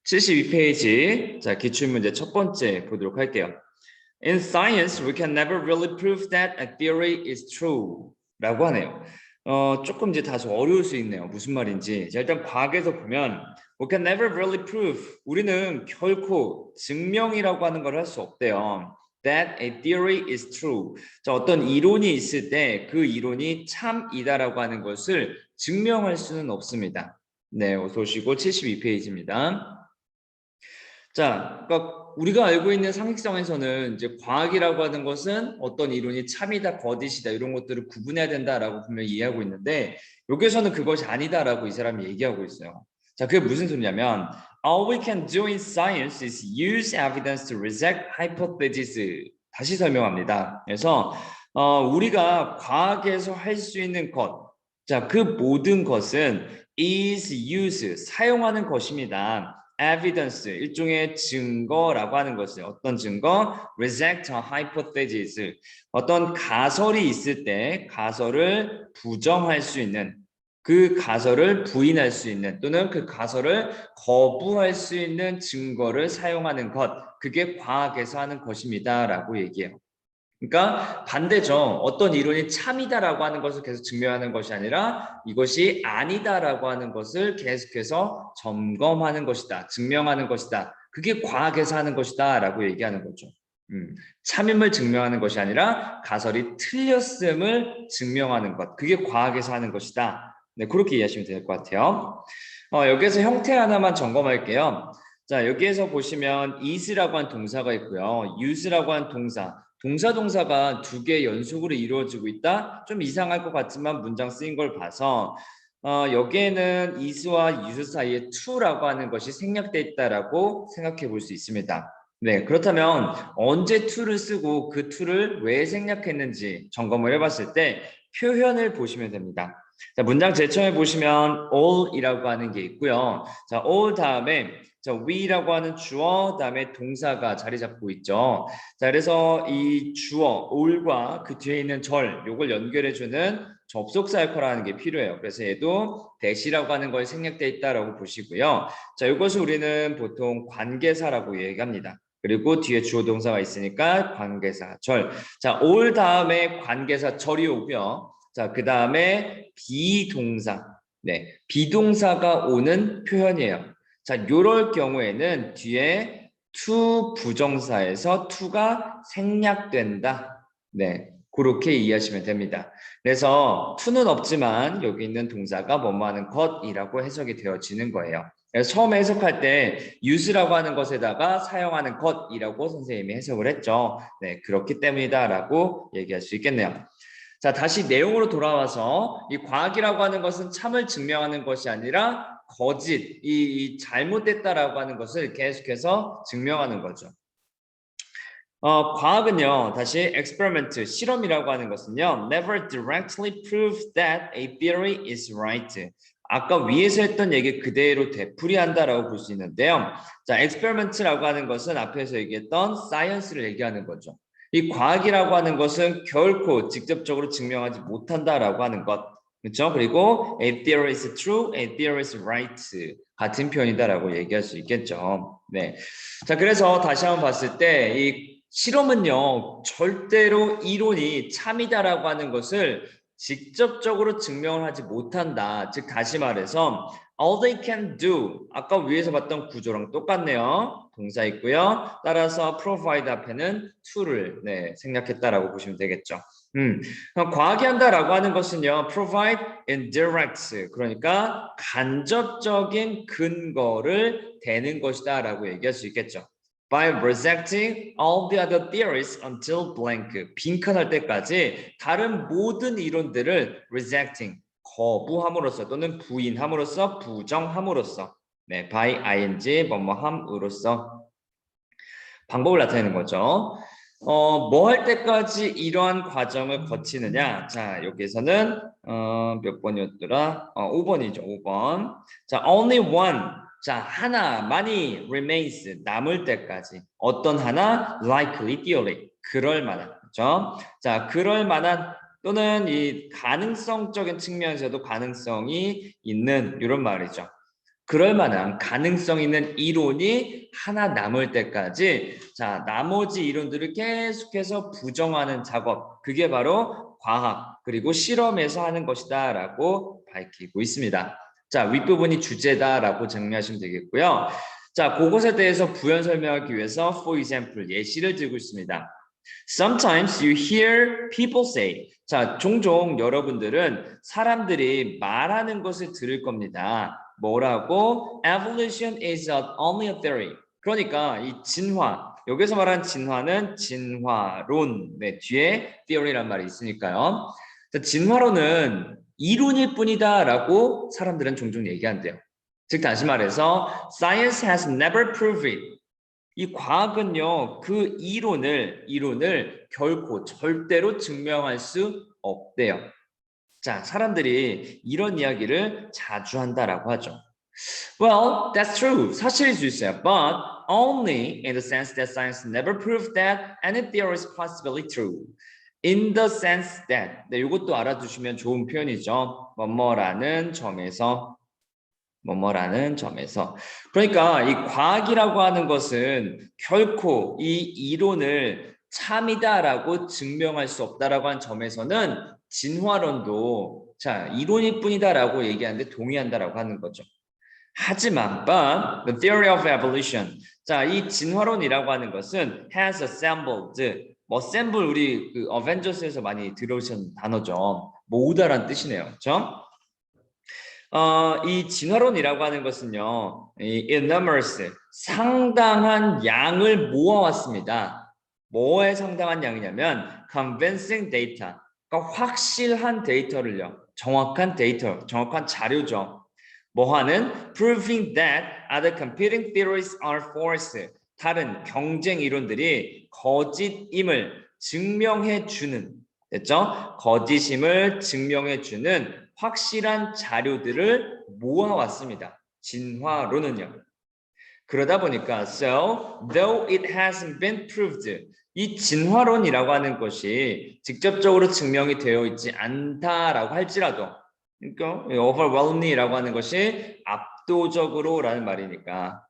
72페이지. 자, 기출문제 첫 번째 보도록 할게요. In science, we can never really prove that a theory is true. 라고 하네요. 조금 이제 다소 어려울 수 있네요. 무슨 말인지. 자, 일단 과학에서 보면 we can never really prove. 우리는 결코 증명이라고 하는 걸 할 수 없대요. That a theory is true. 자, 어떤 이론이 있을 때 그 이론이 참이다라고 하는 것을 증명할 수는 없습니다. 네, 어서 오시고 72페이지입니다. 자, 그러니까 우리가 알고 있는 상식성에서는 이제 과학이라고 하는 것은 어떤 이론이 참이다, 거짓이다 이런 것들을 구분해야 된다라고 분명히 이해하고 있는데 여기서는 그것이 아니다라고 이 사람이 얘기하고 있어요. 자, 그게 무슨 소리냐면 All we can do in science is use evidence to reject hypotheses. 다시 설명합니다. 그래서 우리가 과학에서 할 수 있는 것, 자, 그 모든 것은 is use, 사용하는 것입니다. evidence, 일종의 증거라고 하는 것을 어떤 증거? reject a hypothesis, 어떤 가설이 있을 때 가설을 부정할 수 있는 그 가설을 부인할 수 있는 또는 그 가설을 거부할 수 있는 증거를 사용하는 것, 그게 과학에서 하는 것입니다 라고 얘기해요. 그러니까 반대죠. 어떤 이론이 참이다라고 하는 것을 계속 증명하는 것이 아니라 이것이 아니다라고 하는 것을 계속해서 점검하는 것이다. 증명하는 것이다. 그게 과학에서 하는 것이다 라고 얘기하는 거죠. 참임을 증명하는 것이 아니라 가설이 틀렸음을 증명하는 것. 그게 과학에서 하는 것이다. 네, 그렇게 이해하시면 될 것 같아요. 여기에서 형태 하나만 점검할게요. 자, 여기에서 보시면 is라고 하는 동사가 있고요. use라고 하는 동사가 두 개 연속으로 이루어지고 있다? 좀 이상할 것 같지만 문장 쓰인 걸 봐서 여기에는 is와 use 사이에 to라고 하는 것이 생략되어 있다라고 생각해 볼 수 있습니다. 네, 그렇다면 언제 to를 쓰고 그 to를 왜 생략했는지 점검을 해봤을 때 표현을 보시면 됩니다. 자, 문장 제일 처음에 보시면 all이라고 하는 게 있고요. 자, all 다음에 자, we라고 하는 주어 다음에 동사가 자리 잡고 있죠. 자, 그래서 이 주어 all과 그 뒤에 있는 절 요걸 연결해주는 접속사 역할을 하는 게 필요해요. 그래서 얘도 that이라고 하는 걸 생략되어 있다라고 보시고요. 자, 이것을 우리는 보통 관계사라고 얘기합니다. 그리고 뒤에 주어 동사가 있으니까 관계사 절. 자, all 다음에 관계사 절이 오고요. 자, 그 다음에 비동사. 네, 비동사가 오는 표현이에요. 자, 이럴 경우에는 뒤에 to 부정사에서 to가 생략된다. 네, 그렇게 이해하시면 됩니다. 그래서 to는 없지만 여기 있는 동사가 뭐뭐 하는 것이라고 해석이 되어지는 거예요. 그래서 처음에 해석할 때 use라고 하는 것에다가 사용하는 것이라고 선생님이 해석을 했죠. 네, 그렇기 때문이다라고 얘기할 수 있겠네요. 자, 다시 내용으로 돌아와서 이 과학이라고 하는 것은 참을 증명하는 것이 아니라 거짓, 이 잘못됐다라고 하는 것을 계속해서 증명하는 거죠. 과학은요, 다시 experiment, 실험이라고 하는 것은요, never directly prove that a theory is right. 아까 위에서 했던 얘기 그대로 되풀이한다라고 볼 수 있는데요. 자, experiment라고 하는 것은 앞에서 얘기했던 science를 얘기하는 거죠. 이 과학이라고 하는 것은 결코 직접적으로 증명하지 못한다라고 하는 것. 그렇죠? 그리고 a theory is true, a theory is right. 같은 표현이다라고 얘기할 수 있겠죠. 네. 자, 그래서 다시 한번 봤을 때 이 실험은요, 절대로 이론이 참이다라고 하는 것을 직접적으로 증명을 하지 못한다. 즉, 다시 말해서 all they can do, 아까 위에서 봤던 구조랑 똑같네요. 동사 있고요. 따라서 provide 앞에는 to를 생략했다라고 보시면 되겠죠. 과학이 한다라고 하는 것은요, provide indirect, 그러니까 간접적인 근거를 대는 것이다라고 얘기할 수 있겠죠. By rejecting all the other theories until blank, 빈칸할 때까지 다른 모든 이론들을 rejecting, 거부함으로써 또는 부인함으로써, 부정함으로써, 네, by ing, 뭐뭐함으로써 방법을 나타내는 거죠. 뭐 할 때까지 이러한 과정을 거치느냐? 자, 여기에서는 몇 번이었더라? 5번이죠. 5번. 자, only one. 자, 하나만이 remains, 남을 때까지. 어떤 하나? likely theory. 그럴 만한. 그렇죠? 자, 그럴 만한 또는 이 가능성적인 측면에서도 가능성이 있는 이런 말이죠. 그럴 만한 가능성 있는 이론이 하나 남을 때까지 자, 나머지 이론들을 계속해서 부정하는 작업. 그게 바로 과학 그리고 실험에서 하는 것이다라고 밝히고 있습니다. 자, 윗부분이 주제다라고 정리하시면 되겠고요. 자, 그것에 대해서 부연 설명하기 위해서 for example 예시를 들고 있습니다. Sometimes you hear people say. 자, 종종 여러분들은 사람들이 말하는 것을 들을 겁니다. 뭐라고? Evolution is only a theory. 그러니까 이 진화, 여기서 말하는 진화는 진화론, 네, 뒤에 theory란 말이 있으니까요. 자, 진화론은 이론일 뿐이다라고 사람들은 종종 얘기한대요. 즉 다시 말해서 science has never proved it. 이 과학은요, 그 이론을 결코 절대로 증명할 수 없대요. 자, 사람들이 이런 이야기를 자주 한다라고 하죠. Well, that's true. 사실일 수 있어요. But only in the sense that science never proved that any theory is possibly true. In the sense that. 네, 이것도 알아두시면 좋은 표현이죠. 뭐뭐라는 점에서. 뭐뭐라는 점에서. 그러니까 이 과학이라고 하는 것은 결코 이 이론을 참이다라고 증명할 수 없다라고 하는 점에서는 진화론도 자, 이론일 뿐이다라고 얘기하는데 동의한다라고 하는 거죠. 하지만 but the theory of evolution 자, 이 진화론이라고 하는 것은 has assembled assemble 우리 그 어벤져스에서 많이 들어오신 단어죠. 모으다란 뜻이네요. 그렇죠? 이 진화론이라고 하는 것은요, 이 numbers 상당한 양을 모아왔습니다. 뭐에 상당한 양이냐면 convincing data, 그러니까 확실한 데이터를요, 정확한 데이터, 정확한 자료죠. 뭐하는 proving that other competing theories are false. 다른 경쟁 이론들이 거짓임을 증명해 주는, 됐죠? 거짓임을 증명해 주는 확실한 자료들을 모아왔습니다. 진화론은요. 그러다 보니까 so though it hasn't been proved 이 진화론이라고 하는 것이 직접적으로 증명이 되어 있지 않다라고 할지라도 그러니까 overwhelming이라고 하는 것이 압도적으로라는 말이니까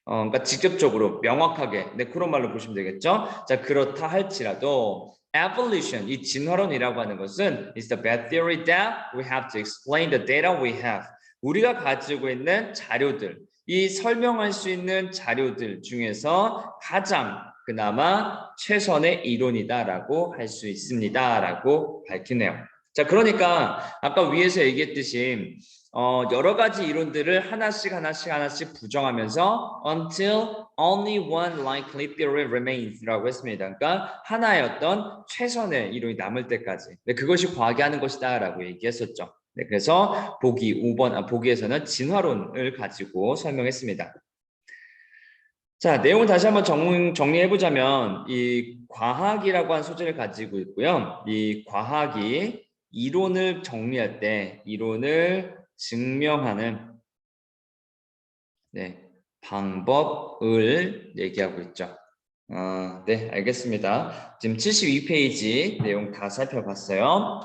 그러니까 직접적으로 명확하게 네, 그런 말로 보시면 되겠죠. 자, 그렇다 할지라도 evolution, 이 진화론이라고 하는 것은 is the bad theory that we have to explain the data we have. 우리가 가지고 있는 자료들, 이 설명할 수 있는 자료들 중에서 가장 그나마 최선의 이론이다라고 할 수 있습니다라고 밝히네요. 자, 그러니까 아까 위에서 얘기했듯이 여러 가지 이론들을 하나씩 부정하면서 until only one likely theory remains 라고 했습니다. 그러니까 하나의 어떤 최선의 이론이 남을 때까지. 네, 그것이 과학이 하는 것이다 라고 얘기했었죠. 네, 그래서 보기에서는 진화론을 가지고 설명했습니다. 자, 내용을 다시 한번 정리해보자면 이 과학이라고 하는 소재를 가지고 있고요. 이 과학이 이론을 정리할 때 이론을 증명하는 네, 방법을 얘기하고 있죠. 네, 알겠습니다. 지금 72페이지 내용 다 살펴봤어요.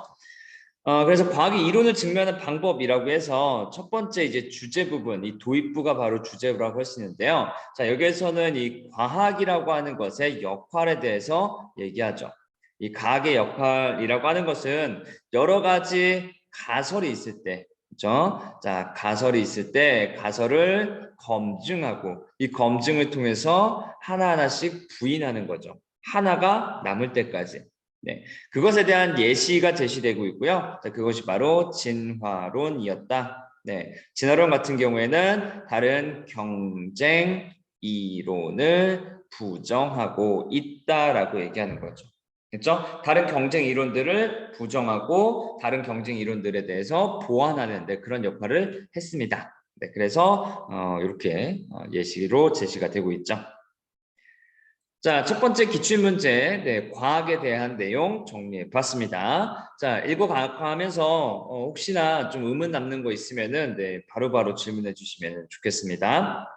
그래서 과학이 이론을 증명하는 방법이라고 해서 첫 번째 이제 주제 부분, 이 도입부가 바로 주제라고 할 수 있는데요. 자, 여기에서는 이 과학이라고 하는 것의 역할에 대해서 얘기하죠. 이 과학의 역할이라고 하는 것은 여러 가지 가설이 있을 때, 그렇죠? 자, 가설이 있을 때 가설을 검증하고 이 검증을 통해서 하나하나씩 부인하는 거죠. 하나가 남을 때까지. 네, 그것에 대한 예시가 제시되고 있고요. 자, 그것이 바로 진화론이었다. 네, 진화론 같은 경우에는 다른 경쟁 이론을 부정하고 있다라고 얘기하는 거죠. 그렇죠? 다른 경쟁 이론들을 부정하고 다른 경쟁 이론들에 대해서 보완하는 그런 역할을 했습니다. 네, 그래서 이렇게 예시로 제시가 되고 있죠. 자, 첫 번째 기출문제, 네, 과학에 대한 내용 정리해 봤습니다. 자, 읽어가면서 혹시나 좀 의문 남는 거 있으면은 네, 바로바로 질문해 주시면 좋겠습니다.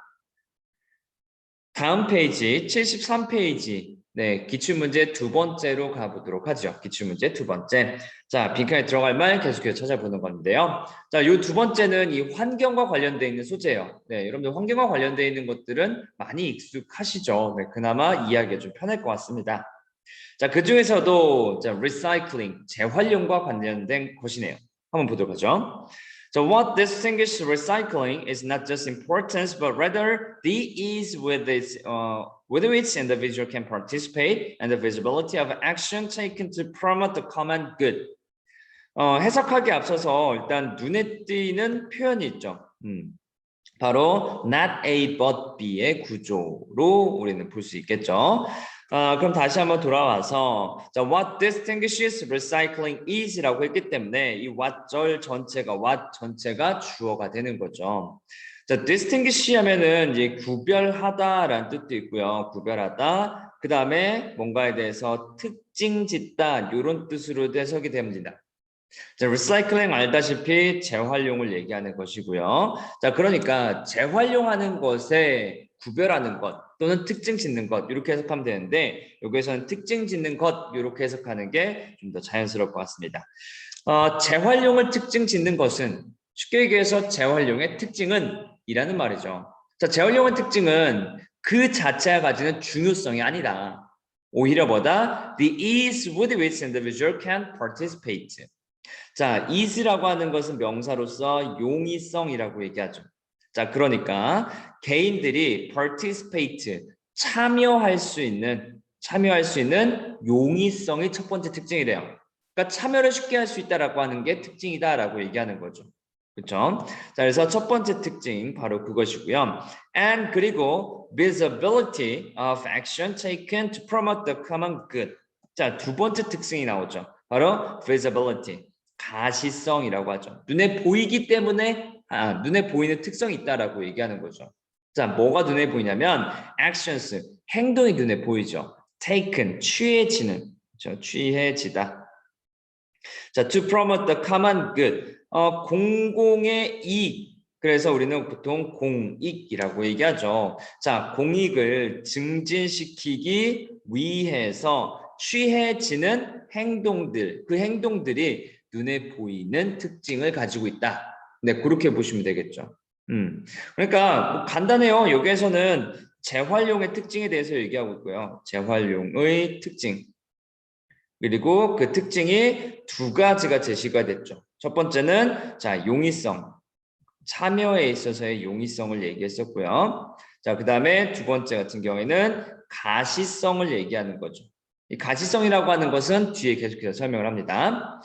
다음 페이지, 73페이지. 네, 기출문제 두 번째로 가보도록 하죠. 기출문제 두 번째. 자, 빈칸에 들어갈 말 계속해서 찾아보는 건데요. 자, 요 두 번째는 이 환경과 관련되어 있는 소재예요. 네, 여러분들 환경과 관련되어 있는 것들은 많이 익숙하시죠. 네, 그나마 이해하기가 좀 편할 것 같습니다. 자, 그 중에서도 자, recycling, 재활용과 관련된 것이네요. 한번 보도록 하죠. So what distinguishes recycling is not just importance, but rather the ease with which individual can participate and the visibility of action taken to promote the common good. 해석하기 앞서서 일단 눈에 띄는 표현이 있죠. 바로 not A but B의 구조로 우리는 볼 수 있겠죠. 그럼 다시 한번 돌아와서 자, what distinguishes recycling is라고 했기 때문에 이 what절 전체가 what 전체가 주어가 되는 거죠. 자, distinguish 하면은 이제 구별하다라는 뜻도 있고요. 구별하다. 그 다음에 뭔가에 대해서 특징 짓다 이런 뜻으로도 해석이 됩니다. 자, 리사이클링 알다시피 재활용을 얘기하는 것이고요. 자, 그러니까 재활용하는 것에 구별하는 것 또는 특징 짓는 것 이렇게 해석하면 되는데 여기에서는 특징 짓는 것 이렇게 해석하는 게 좀 더 자연스러울 것 같습니다. 재활용을 특징 짓는 것은 쉽게 얘기해서 재활용의 특징은 이라는 말이죠. 자, 재활용의 특징은 그 자체가 가지는 중요성이 아니다. 오히려 뭐다? The ease with which individual can participate. 자, is라고 하는 것은 명사로서 용이성이라고 얘기하죠. 자, 그러니까 개인들이 participate, 참여할 수 있는 용이성이 첫 번째 특징이래요. 그러니까 참여를 쉽게 할 수 있다라고 하는 게 특징이다라고 얘기하는 거죠. 그렇죠? 자, 그래서 첫 번째 특징 바로 그것이고요. And 그리고 visibility of action taken to promote the common good. 자, 두 번째 특징이 나오죠. 바로 visibility. 가시성이라고 하죠. 눈에 보이기 때문에 눈에 보이는 특성이 있다라고 얘기하는 거죠. 자, 뭐가 눈에 보이냐면 actions, 행동이 눈에 보이죠. taken, 취해지는, 그렇죠? 취해지다. 자, to promote the common good, 공공의 이익. 그래서 우리는 보통 공익이라고 얘기하죠. 자, 공익을 증진시키기 위해서 취해지는 행동들, 그 행동들이 눈에 보이는 특징을 가지고 있다. 네, 그렇게 보시면 되겠죠. 그러니까 뭐 간단해요. 여기에서는 재활용의 특징에 대해서 얘기하고 있고요. 재활용의 특징. 그리고 그 특징이 두 가지가 제시가 됐죠. 첫 번째는 자, 용이성. 참여에 있어서의 용이성을 얘기했었고요. 자, 그다음에 두 번째 같은 경우에는 가시성을 얘기하는 거죠. 이 가시성이라고 하는 것은 뒤에 계속해서 설명을 합니다.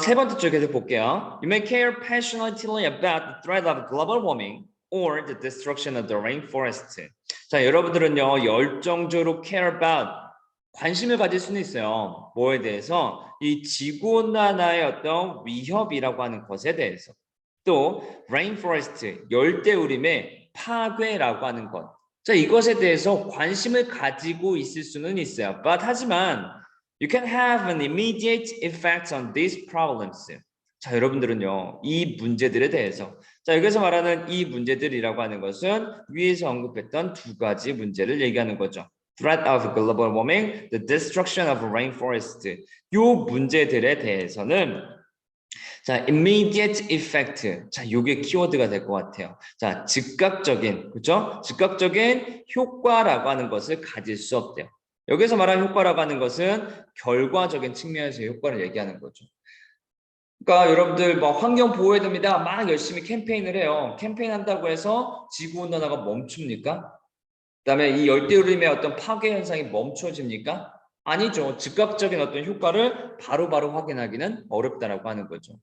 세 번째 쪽 계속 볼게요. You may care passionately about the threat of global warming or the destruction of the rainforest. 자, 여러분들은요, 열정적으로 care about, 관심을 가질 수는 있어요. 뭐에 대해서? 이 지구온난화의 어떤 위협이라고 하는 것에 대해서. 또 rainforest, 열대우림의 파괴라고 하는 것. 자, 이것에 대해서 관심을 가지고 있을 수는 있어요. 하지만 you can have an immediate effect on these problems. 자, 여러분들은요, 이 문제들에 대해서 자, 여기서 말하는 이 문제들이라고 하는 것은 위에서 언급했던 두 가지 문제를 얘기하는 거죠. Threat of global warming, the destruction of rainforest. 이 문제들에 대해서는 자, immediate effect. 자, 이게 키워드가 될 것 같아요. 자, 즉각적인, 그렇죠? 즉각적인 효과라고 하는 것을 가질 수 없대요. 여기서 말하는 효과라고 하는 것은 결과적인 측면에서의 효과를 얘기하는 거죠. 그러니까 여러분들 뭐 환경 보호해야 됩니다. 막 열심히 캠페인을 해요. 캠페인 한다고 해서 지구온난화가 멈춥니까? 그다음에 이 열대우림의 어떤 파괴 현상이 멈춰집니까? 아니죠. 즉각적인 어떤 효과를 바로바로 확인하기는 어렵다라고 하는 거죠.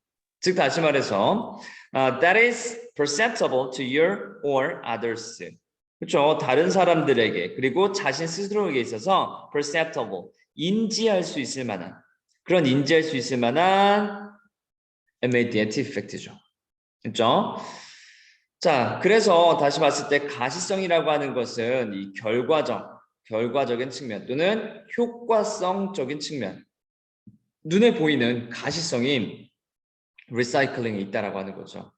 즉 다시 말해서 that is perceptible to you or others. 그렇죠. 다른 사람들에게 그리고 자신 스스로에게 있어서 perceptible, 인지할 수 있을 만한 그런 인지할 수 있을 만한 immediate effect죠. 그렇죠? 자, 그래서 다시 봤을 때 가시성이라고 하는 것은 이 결과적인 측면 또는 효과성적인 측면, 눈에 보이는 가시성이 리사이클링에 있다라고 하는 거죠.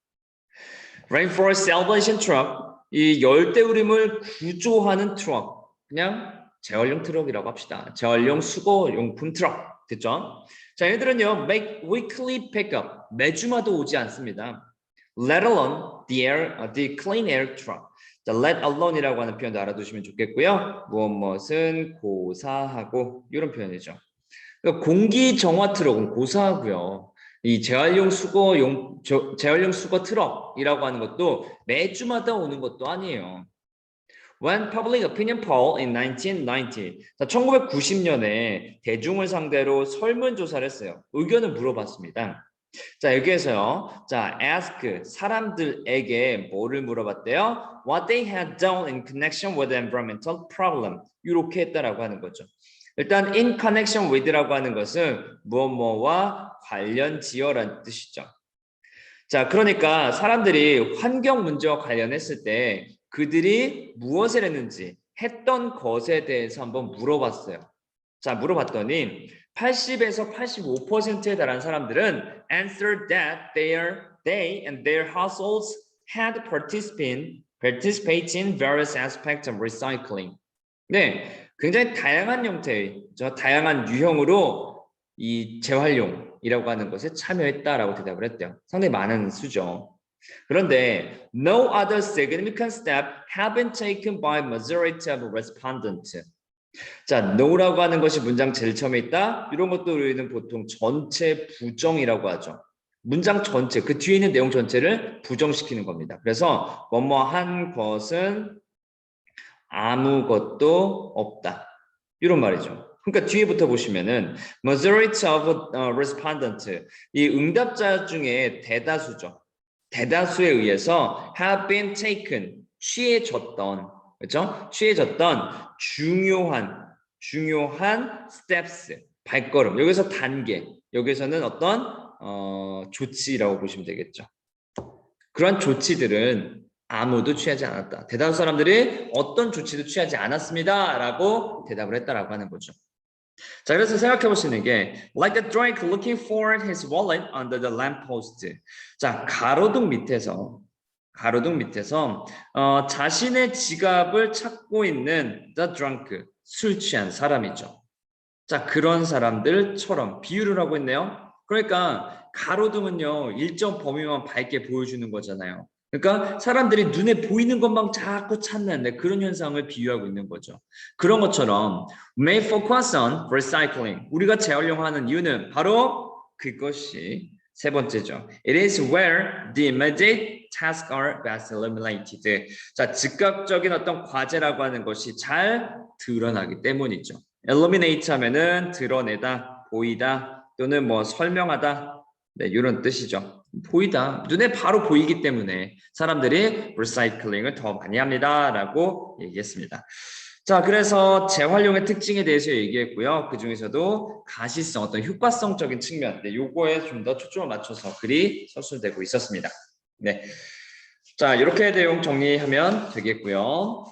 Rainforest Salvation Truck, 이 열대우림을 구조하는 트럭, 그냥 재활용 트럭이라고 합시다. 재활용 수거용품 트럭. 됐죠? 자, 얘들은요, make weekly pickup. 매주마다 오지 않습니다. Let alone the clean air truck. 자, let alone이라고 하는 표현도 알아두시면 좋겠고요. 무엇은 고사하고 이런 표현이죠. 그러니까 공기 정화 트럭은 고사하고요. 이 재활용 수거 트럭이라고 하는 것도 매주마다 오는 것도 아니에요. When public opinion poll in 1990, 자, 1990년에 대중을 상대로 설문조사를 했어요. 의견을 물어봤습니다. 자, 여기에서요. 자, ask 사람들에게 뭐를 물어봤대요? What they had done in connection with the environmental problem. 이렇게 했다라고 하는 거죠. 일단 in connection with라고 하는 것은 무엇뭐와 관련지어라는 뜻이죠. 자, 그러니까 사람들이 환경 문제와 관련했을 때 그들이 무엇을 했는지 했던 것에 대해서 한번 물어봤어요. 자, 물어봤더니 80에서 85%에 달한 사람들은 answered that they and their households had participated in various aspects of recycling. 네, 굉장히 다양한 형태의, 다양한 유형으로 이 재활용이라고 하는 것에 참여했다라고 대답을 했대요. 상당히 많은 수죠. 그런데 no other significant step have been taken by majority of respondents. 자, no라고 하는 것이 문장 제일 처음에 있다. 이런 것도 우리는 보통 전체 부정이라고 하죠. 문장 전체, 그 뒤에 있는 내용 전체를 부정시키는 겁니다. 그래서 뭐뭐한 것은 아무것도 없다. 이런 말이죠. 그러니까 뒤에부터 보시면은 majority of respondent, 이 응답자 중에 대다수죠. 대다수에 의해서 have been taken, 취해졌던, 그렇죠? 취해졌던 중요한 steps, 발걸음. 여기서 단계, 여기서는 어떤 조치라고 보시면 되겠죠. 그런 조치들은 아무도 취하지 않았다. 대다수 사람들이 어떤 조치도 취하지 않았습니다라고 대답을 했다라고 하는 거죠. 자, 그래서 생각해 볼 수 있는 게 like a drake looking for his wallet under the lamppost. 자, 가로등 밑에서 자신의 지갑을 찾고 있는 the drunk, 술 취한 사람이죠. 자, 그런 사람들처럼 비유를 하고 있네요. 그러니까 가로등은요, 일정 범위만 밝게 보여주는 거잖아요. 그러니까 사람들이 눈에 보이는 것만 자꾸 찾는 그런 현상을 비유하고 있는 거죠. 그런 것처럼 may focus on recycling. 우리가 재활용하는 이유는 바로 그것이 세 번째죠. It is where the immediate tasks are best eliminated. 자, 즉각적인 어떤 과제라고 하는 것이 잘 드러나기 때문이죠. eliminate 하면은 드러내다, 보이다 또는 뭐 설명하다. 네, 이런 뜻이죠. 보이다. 눈에 바로 보이기 때문에 사람들이 리사이클링을 더 많이 합니다라고 얘기했습니다. 자, 그래서 재활용의 특징에 대해서 얘기했고요. 그 중에서도 가시성, 어떤 효과성적인 측면, 네, 요거에 좀 더 초점을 맞춰서 글이 서술되고 있었습니다. 네, 자, 이렇게 내용 정리하면 되겠고요.